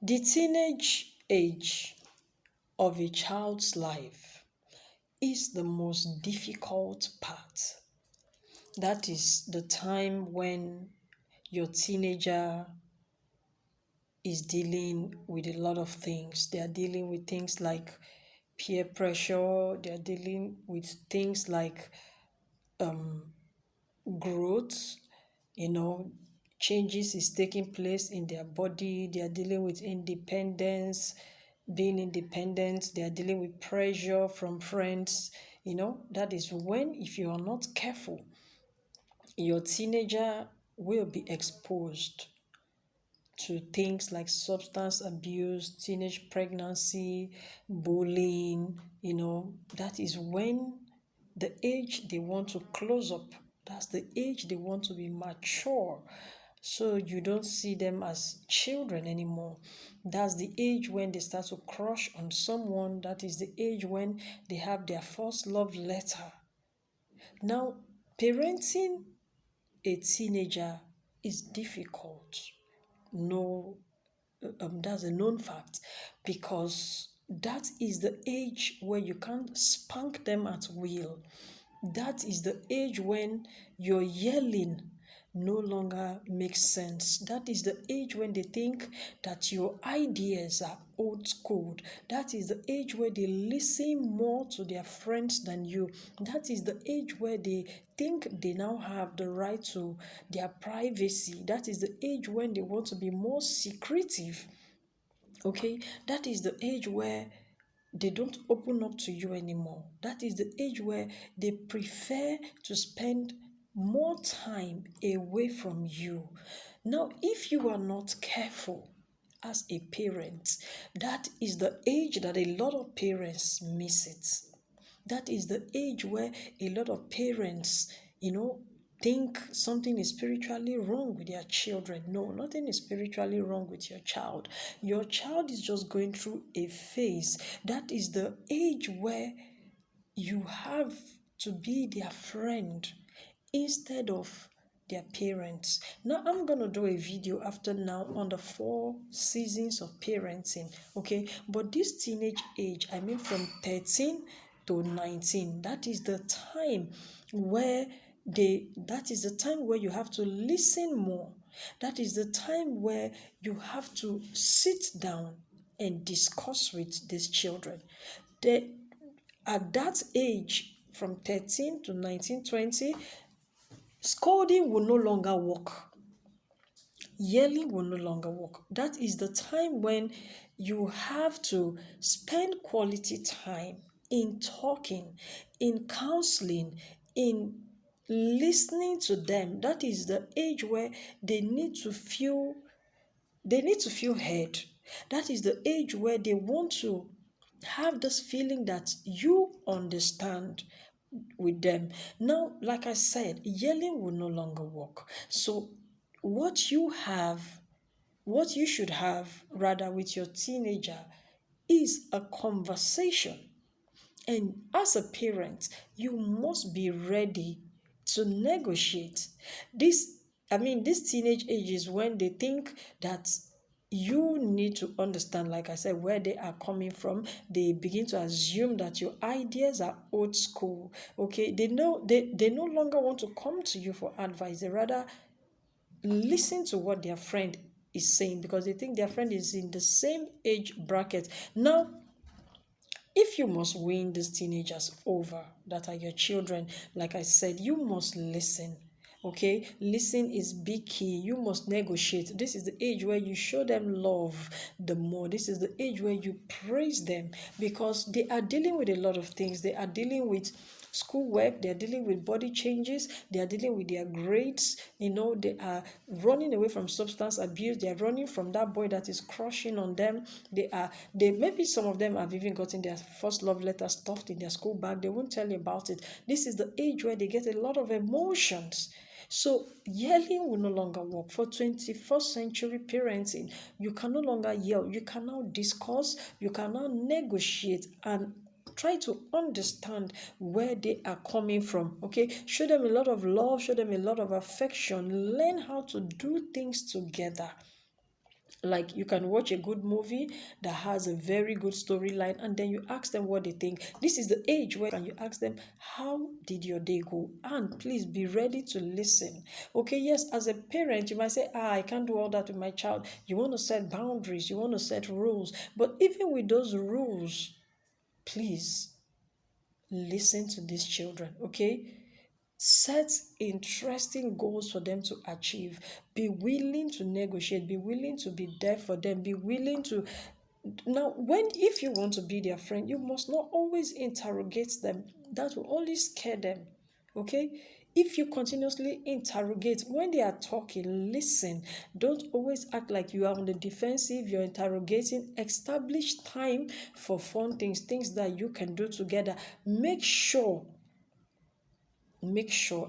The teenage age of a child's life is the most difficult part. That is the time when your teenager is dealing with a lot of things. They are dealing with things like peer pressure, they are dealing with things like growth, you know, changes is taking place in their body. They are dealing with independence, being independent. They are dealing with pressure from friends. That is when, if you are not careful, your teenager will be exposed to things like substance abuse, teenage pregnancy, bullying. That is when the age they want to close up. That's the age they want to be mature. So you don't see them as children anymore. That's the age when they start to crush on someone. That is the age when they have their first love letter. Now, parenting a teenager is difficult. No, that's a known fact, because that is the age where you can't spank them at will. That is the age when your yelling no longer makes sense. That is the age when they think that your ideas are old school. That is the age where they listen more to their friends than you. That is the age where they think they now have the right to their privacy. That is the age when they want to be more secretive. Okay, that is the age where they don't open up to you anymore. That is the age where they prefer to spend more time away from you. Now, if you are not careful as a parent, that is the age that a lot of parents miss it. That is the age where a lot of parents, think something is spiritually wrong with their children. No, nothing is spiritually wrong with your child. Your child is just going through a phase. That is the age where you have to be their friend instead of their parents. Now, I'm going to do a video after now on the 4 seasons of parenting, okay? But this teenage age, I mean from 13 to 19, that is the time where you have to listen more. That is the time where you have to sit down and discuss with these children. At that age, from 13 to 19, 20, scolding will no longer work. Yelling will no longer work. That is the time when you have to spend quality time in talking, in counseling, in listening to them. That is the age where they need to feel heard. That is the age where they want to have this feeling that you understand with them. Now, like I said, yelling will no longer work. So what you should have rather with your teenager is a conversation. And as a parent, you must be ready to negotiate. These teenage age is when they think that you need to understand, like I said, where they are coming from. They begin to assume that your ideas are old school. Okay, they no longer want to come to you for advice. They rather listen to what their friend is saying, because they think their friend is in the same age bracket. Now, if you must win these teenagers over that are your children, like I said, you must listen. Okay, listen is big key. You must negotiate. This is the age where you show them love the more. This is the age where you praise them, because they are dealing with a lot of things. They are dealing with schoolwork, they are dealing with body changes, they are dealing with their grades, they are running away from substance abuse, they are running from that boy that is crushing on them. Maybe some of them have even gotten their first love letter stuffed in their school bag. They won't tell you about it. This is the age where they get a lot of emotions. So yelling will no longer work. For 21st century parenting, you can no longer yell. You can now discuss, you can now negotiate and try to understand where they are coming from. Okay, show them a lot of love, show them a lot of affection, learn how to do things together. Like, you can watch a good movie that has a very good storyline, and then you ask them what they think. This is the age where you ask them, how did your day go? And please be ready to listen. Okay, yes, as a parent, you might say, I can't do all that with my child. You want to set boundaries, you want to set rules. But even with those rules, please listen to these children, okay? Set interesting goals for them to achieve. Be willing to negotiate. Be willing to be there for them. Be willing to. Now, if you want to be their friend, you must not always interrogate them. That will only scare them. Okay? If you continuously interrogate when they are talking, listen. Don't always act like you are on the defensive, you're interrogating. Establish time for fun things that you can do together. Make sure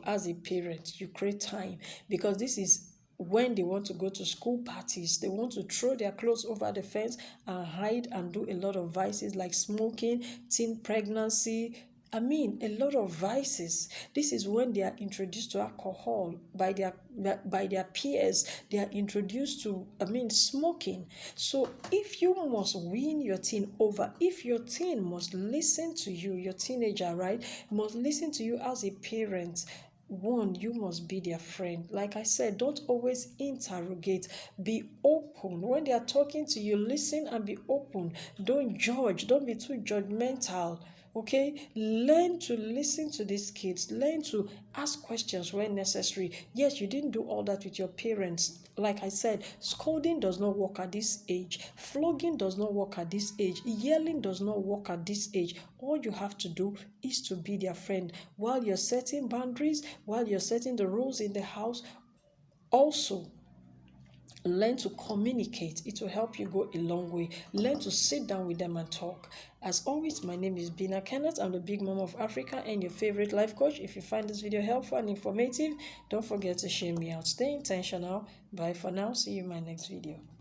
as a parent you create time, because this is when they want to go to school parties, they want to throw their clothes over the fence and hide and do a lot of vices like smoking, teen pregnancy. I mean, a lot of vices. This is when they are introduced to alcohol by their peers. They are introduced to, smoking. So if you must win your teen over, if your teen must listen to you, your teenager, right, must listen to you as a parent, one, you must be their friend. Like I said, don't always interrogate. Be open. When they are talking to you, listen and be open. Don't judge. Don't be too judgmental. Okay, learn to listen to these kids, learn to ask questions when necessary. Yes, you didn't do all that with your parents. Like I said, scolding does not work at this age, flogging does not work at this age, yelling does not work at this age. All you have to do is to be their friend while you're setting boundaries, while you're setting the rules in the house. Also, learn to communicate. It will help you go a long way. Learn to sit down with them and talk. As always, my name is Bina Kenneth. I'm the Big Mom of Africa and your favorite life coach. If you find this video helpful and informative, don't forget to share me out. Stay intentional. Bye for now. See you in my next video.